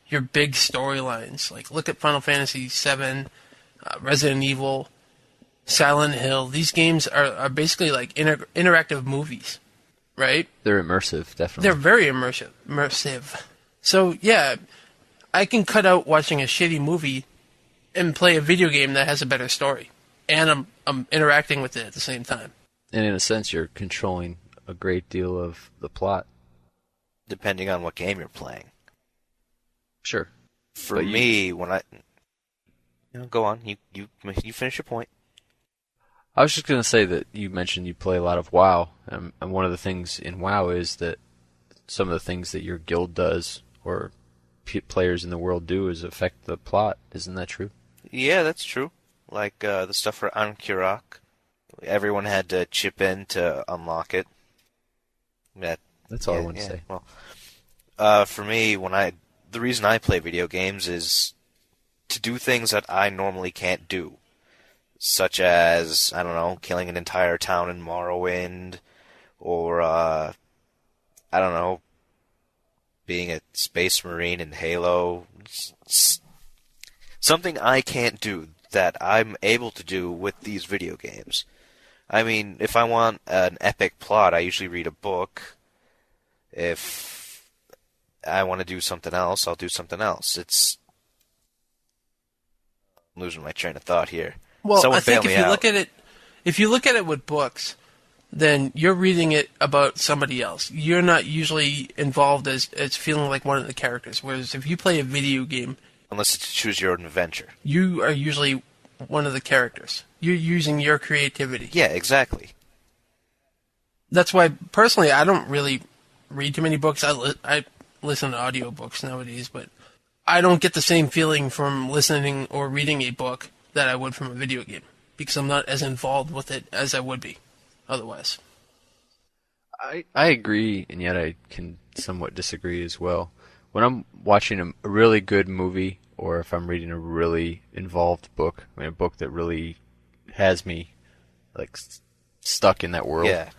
your big storylines, like look at Final Fantasy VII, Resident Evil, Silent Hill. These games are basically like interactive movies, right? They're immersive, definitely. They're very immersive. So, yeah, I can cut out watching a shitty movie and play a video game that has a better story. And I'm interacting with it at the same time. And in a sense, you're controlling a great deal of the plot. Depending on what game you're playing. Sure. For me, when I... go on. You finish your point. I was just going to say that you mentioned you play a lot of WoW. And one of the things in WoW is that some of the things that your guild does or players in the world do is affect the plot. Isn't that true? Yeah, that's true. Like the stuff for Ankurak. Everyone had to chip in to unlock it. That's all I want to say. Well, for me, the reason I play video games is to do things that I normally can't do. Such as, I don't know, killing an entire town in Morrowind, or, I don't know, being a space marine in Halo. Something I can't do that I'm able to do with these video games. I mean, if I want an epic plot, I usually read a book. If I want to do something else, I'll do something else. I'm losing my train of thought here. Well, Someone I think bail me out. if you look at it with books, then you're reading it about somebody else. You're not usually involved as feeling like one of the characters. Whereas if you play a video game, Unless it's choose your own adventure. You are usually one of the characters. You're using your creativity. Yeah, exactly. That's why, personally, I don't really read too many books. I listen to audiobooks nowadays, but I don't get the same feeling from listening or reading a book that I would from a video game, because I'm not as involved with it as I would be otherwise. I agree, and yet I can somewhat disagree as well. when I'm watching a really good movie, or if I'm reading a really involved book, I mean, a book that really has me like stuck in that world, Yeah.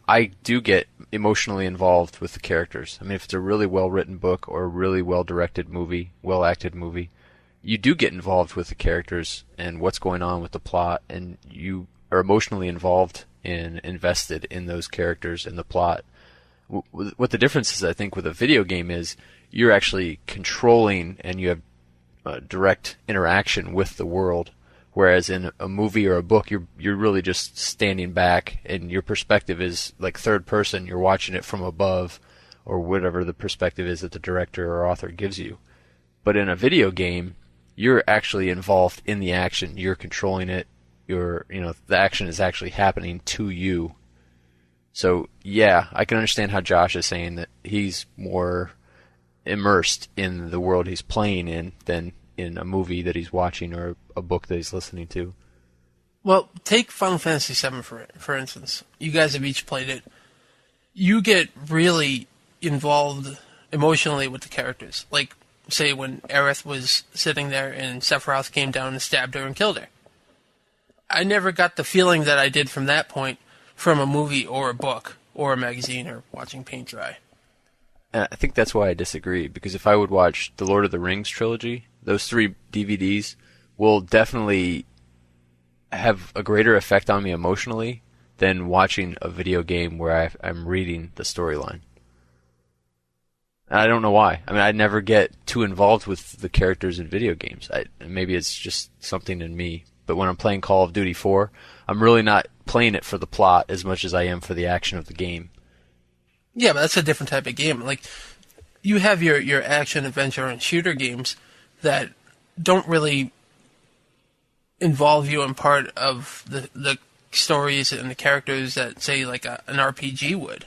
I do get emotionally involved with the characters. I mean, if it's a really well-written book or a really well-directed movie, well-acted movie, you do get involved with the characters and what's going on with the plot, and you are emotionally involved and invested in those characters and the plot. What the difference is, I think, with a video game is you're actually controlling and you have direct interaction with the world. Whereas in a movie or a book, you're really just standing back, and your perspective is like third person. You're watching it from above, or whatever the perspective is that the director or author gives you. But in a video game, you're actually involved in the action. You're controlling it. The action is actually happening to you. So yeah, I can understand how Josh is saying that he's more immersed in the world he's playing in than in a movie that he's watching or a book that he's listening to. Well, take Final Fantasy VII for instance. You guys have each played it. You get really involved emotionally with the characters. Like, say, when Aerith was sitting there and Sephiroth came down and stabbed her and killed her. I never got the feeling that I did from that point from a movie or a book or a magazine or watching paint dry. I think that's why I disagree, because if I would watch the Lord of the Rings trilogy, those 3 DVDs will definitely have a greater effect on me emotionally than watching a video game where I'm reading the storyline. And I don't know why. I mean, I never get too involved with the characters in video games. Maybe it's just something in me. But when I'm playing Call of Duty 4, I'm really not playing it for the plot as much as I am for the action of the game. Yeah, but that's a different type of game. Like, you have your action, adventure, and shooter games that don't really involve you in part of the stories and the characters that, say, like an RPG would.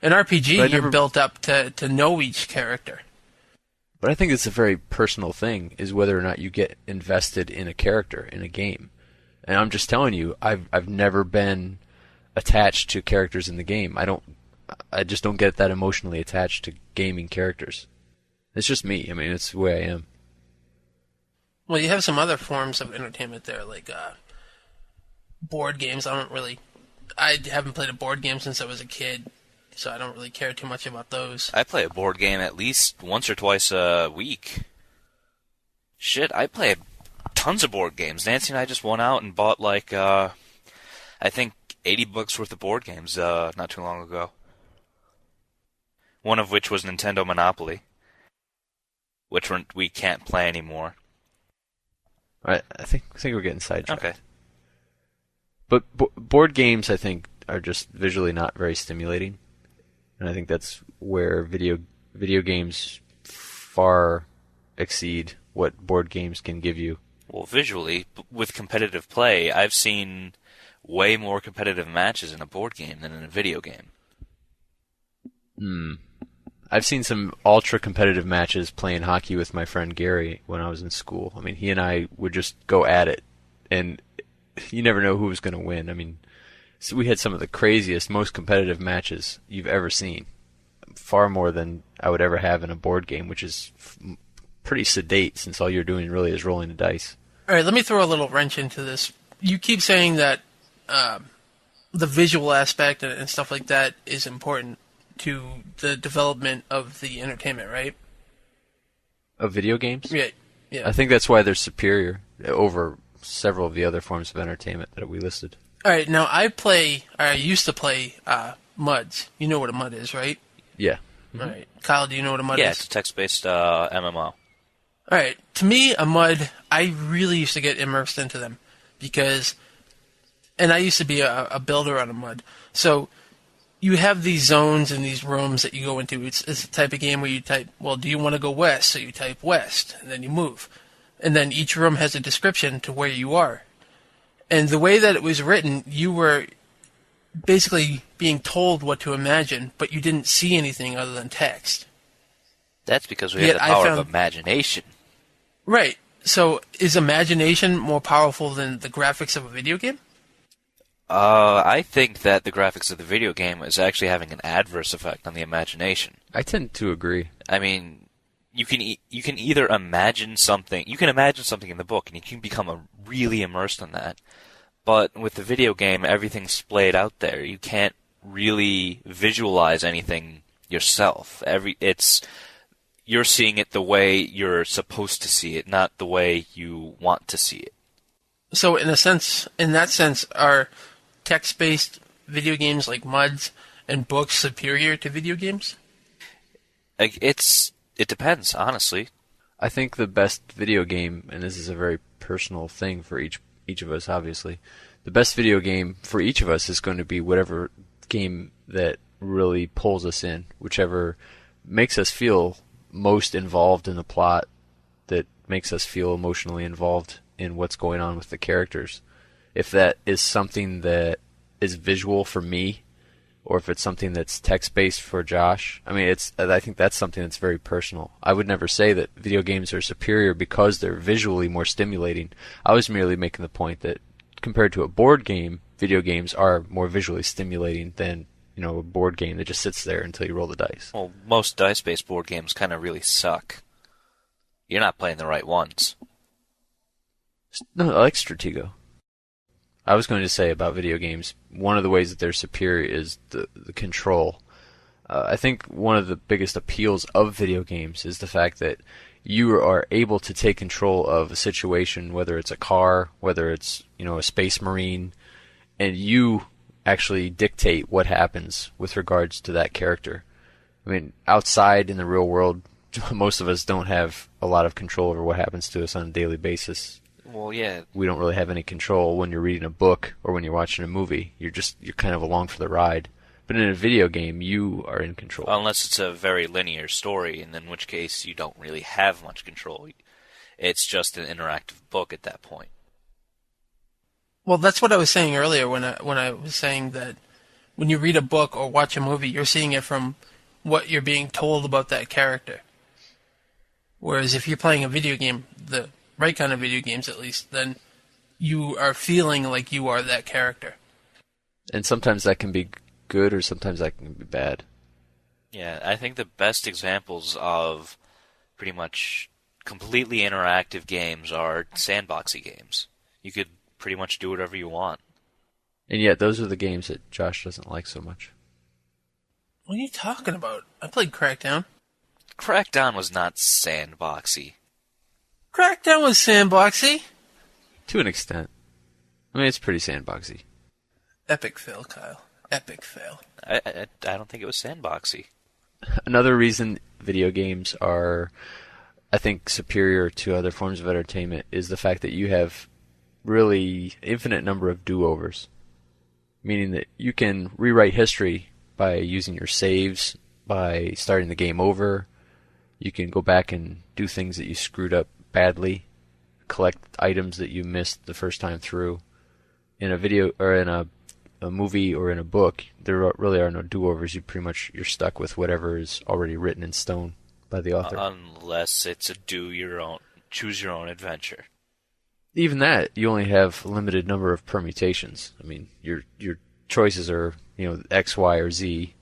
An RPG, you're built up to know each character. But I think it's a very personal thing, is whether or not you get invested in a character in a game. And I'm just telling you, I've never been attached to characters in the game. I just don't get that emotionally attached to gaming characters. It's just me. I mean, it's the way I am. Well, you have some other forms of entertainment there, like board games. I haven't played a board game since I was a kid, so I don't really care too much about those. I play a board game at least once or twice a week. Shit, I play tons of board games. Nancy and I just went out and bought I think 80 bucks worth of board games not too long ago. One of which was Nintendo Monopoly, which we can't play anymore. Right, I think we're getting sidetracked. Okay. But board games, I think, are just visually not very stimulating, and I think that's where video games far exceed what board games can give you. Well, visually, with competitive play, I've seen way more competitive matches in a board game than in a video game. I've seen some ultra-competitive matches playing hockey with my friend Gary when I was in school. I mean, he and I would just go at it, and you never know who was going to win. I mean, so we had some of the craziest, most competitive matches you've ever seen. Far more than I would ever have in a board game, which is pretty sedate since all you're doing really is rolling the dice. All right, let me throw a little wrench into this. You keep saying that the visual aspect and stuff like that is important to the development of the entertainment, right? Of video games? Yeah. I think that's why they're superior over several of the other forms of entertainment that we listed. All right, now I used to play MUDs. You know what a MUD is, right? Yeah. Mm-hmm. All right. Kyle, do you know what a MUD is? Yeah, it's a text-based MMO. All right. To me, a MUD, I really used to get immersed into them and I used to be a builder on a MUD. So you have these zones and these rooms that you go into. It's a type of game where you type, well, do you want to go west? So you type west, and then you move. And then each room has a description to where you are. And the way that it was written, you were basically being told what to imagine, but you didn't see anything other than text. That's because we have the power of imagination. Right. So is imagination more powerful than the graphics of a video game? I think that the graphics of the video game is actually having an adverse effect on the imagination. I tend to agree. I mean, you can either imagine something. You can imagine something in the book, and you can become really immersed in that. But with the video game, everything's splayed out there. You can't really visualize anything yourself. You're seeing it the way you're supposed to see it, not the way you want to see it. So in that sense, are text-based video games like MUDs and books superior to video games? It depends, honestly. I think the best video game, and this is a very personal thing for each of us, obviously, the best video game for each of us is going to be whatever game that really pulls us in, whichever makes us feel most involved in the plot, that makes us feel emotionally involved in what's going on with the characters. If that is something that is visual for me, or if it's something that's text-based for Josh, I think that's something that's very personal. I would never say that video games are superior because they're visually more stimulating. I was merely making the point that compared to a board game, video games are more visually stimulating than, a board game that just sits there until you roll the dice. Well, most dice-based board games kind of really suck. You're not playing the right ones. No, I like Stratego. I was going to say about video games, one of the ways that they're superior is the control. I think one of the biggest appeals of video games is the fact that you are able to take control of a situation, whether it's a car, whether it's a space marine, and you actually dictate what happens with regards to that character. Outside in the real world, most of us don't have a lot of control over what happens to us on a daily basis. Well, yeah. We don't really have any control when you're reading a book or when you're watching a movie. You're kind of along for the ride. But in a video game, you are in control. Unless it's a very linear story, and in which case you don't really have much control. It's just an interactive book at that point. Well, that's what I was saying earlier when I was saying that when you read a book or watch a movie, you're seeing it from what you're being told about that character. Whereas if you're playing a video game, the right kind of video games at least, then you are feeling like you are that character. And sometimes that can be good or sometimes that can be bad. Yeah, I think the best examples of pretty much completely interactive games are sandboxy games. You could pretty much do whatever you want. And yet those are the games that Josh doesn't like so much. What are you talking about? I played Crackdown. Crackdown was not sandboxy. Crackdown was sandboxy. To an extent. It's pretty sandboxy. Epic fail, Kyle. Epic fail. I don't think it was sandboxy. Another reason video games are, I think, superior to other forms of entertainment is the fact that you have really infinite number of do-overs. Meaning that you can rewrite history by using your saves, by starting the game over. You can go back and do things that you screwed up badly, collect items that you missed the first time through. In a video or in a movie or in a book, there really are no do-overs. You're stuck with whatever is already written in stone by the author. Unless it's a choose your own adventure. Even that, you only have a limited number of permutations. Your choices are X, Y, or Z,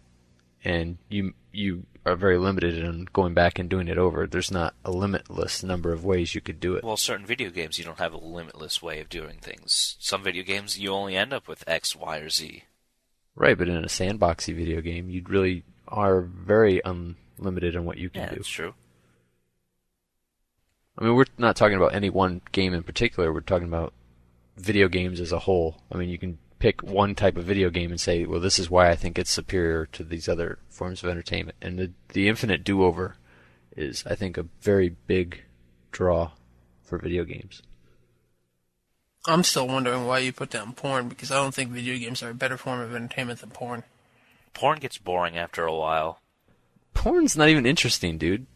and you are very limited in going back and doing it over. There's not a limitless number of ways you could do it. Well, certain video games you don't have a limitless way of doing things. Some video games you only end up with X, Y, or Z. Right, but in a sandboxy video game, you really are very unlimited in what you can do. Yeah, that's true. We're not talking about any one game in particular. We're talking about video games as a whole. You can pick one type of video game and say, well, this is why I think it's superior to these other forms of entertainment. And the infinite do-over is, I think, a very big draw for video games. I'm still wondering why you put down porn, because I don't think video games are a better form of entertainment than porn. Porn gets boring after a while. Porn's not even interesting, dude.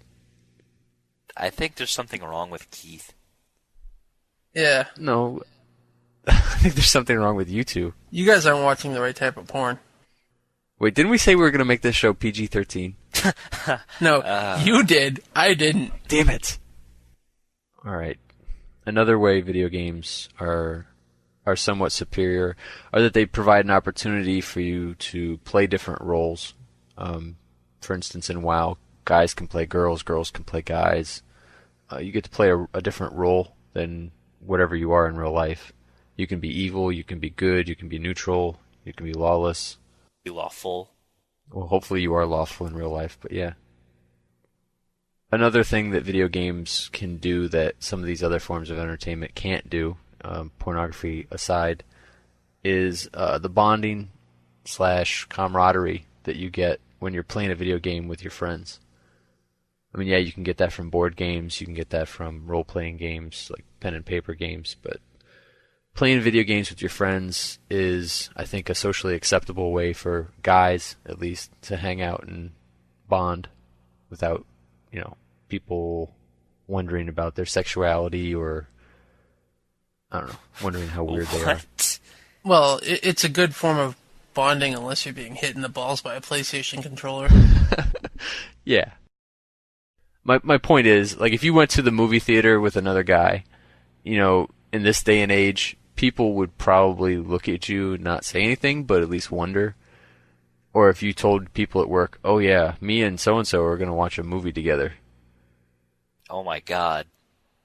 I think there's something wrong with Keith. Yeah. No, I think there's something wrong with you two. You guys aren't watching the right type of porn. Wait, didn't we say we were going to make this show PG-13? No, you did. I didn't. Damn it. All right. Another way video games are somewhat superior are that they provide an opportunity for you to play different roles. For instance, in WoW, guys can play girls, girls can play guys. You get to play a different role than whatever you are in real life. You can be evil, you can be good, you can be neutral, you can be lawless. Be lawful. Well, hopefully you are lawful in real life, but yeah. Another thing that video games can do that some of these other forms of entertainment can't do, pornography aside, is the bonding / camaraderie that you get when you're playing a video game with your friends. I mean, yeah, you can get that from board games, you can get that from role-playing games, like pen and paper games, but playing video games with your friends is, I think, a socially acceptable way for guys, at least, to hang out and bond without, people wondering about their sexuality or, I don't know, wondering how weird they are. Well, it's a good form of bonding unless you're being hit in the balls by a PlayStation controller. Yeah. My point is, like, if you went to the movie theater with another guy, in this day and age, people would probably look at you, not say anything, but at least wonder. Or if you told people at work, oh yeah, me and so-and-so are going to watch a movie together. Oh my god.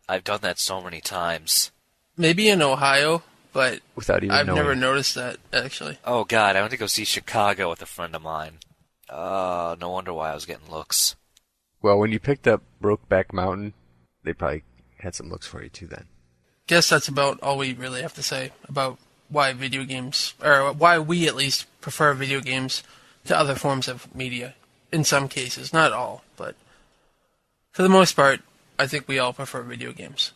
I've done that so many times. Maybe in Ohio, but without even I've knowing. never noticed that, actually. Oh god, I went to go see Chicago with a friend of mine. No wonder why I was getting looks. Well, when you picked up Brokeback Mountain, they probably had some looks for you too then. Guess that's about all we really have to say about why video games, or why we at least prefer video games to other forms of media. In some cases, not all, but for the most part, I think we all prefer video games.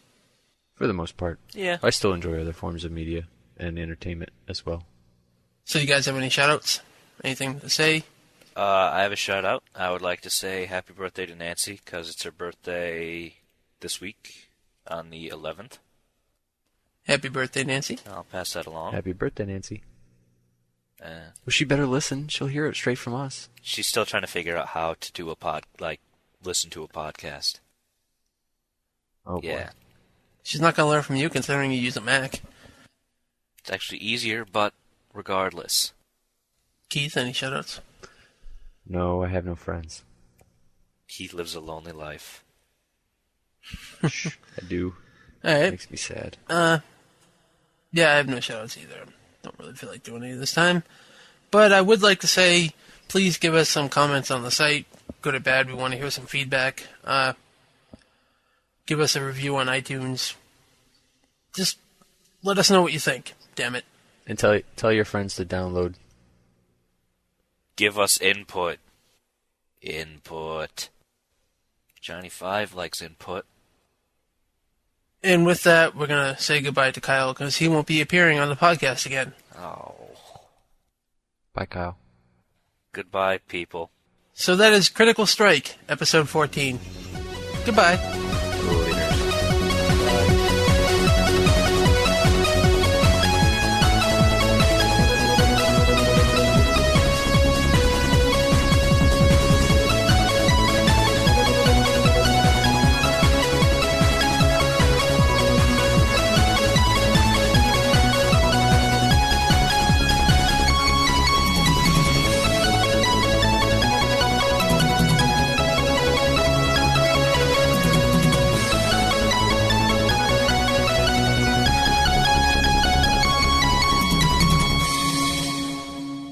For the most part. Yeah. I still enjoy other forms of media and entertainment as well. So you guys have any shout-outs? Anything to say? I have a shout-out. I would like to say happy birthday to Nancy, because it's her birthday this week on the 11th. Happy birthday, Nancy. I'll pass that along. Happy birthday, Nancy. Well, she better listen. She'll hear it straight from us. She's still trying to figure out how to do listen to a podcast. Oh, boy. Yeah. She's not going to learn from you, considering you use a Mac. It's actually easier, but regardless. Keith, any shout-outs? No, I have no friends. He lives a lonely life. I do. All right. It makes me sad. Yeah, I have no shout-outs either. Don't really feel like doing any this time. But I would like to say, please give us some comments on the site. Good or bad, we want to hear some feedback. Give us a review on iTunes. Just let us know what you think. Damn it. And tell your friends to download. Give us input. Input. Johnny 5 likes input. And with that, we're going to say goodbye to Kyle, because he won't be appearing on the podcast again. Oh. Bye, Kyle. Goodbye, people. So that is Critical Strike, episode 14. Goodbye. Later.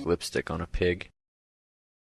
Lipstick on a pig.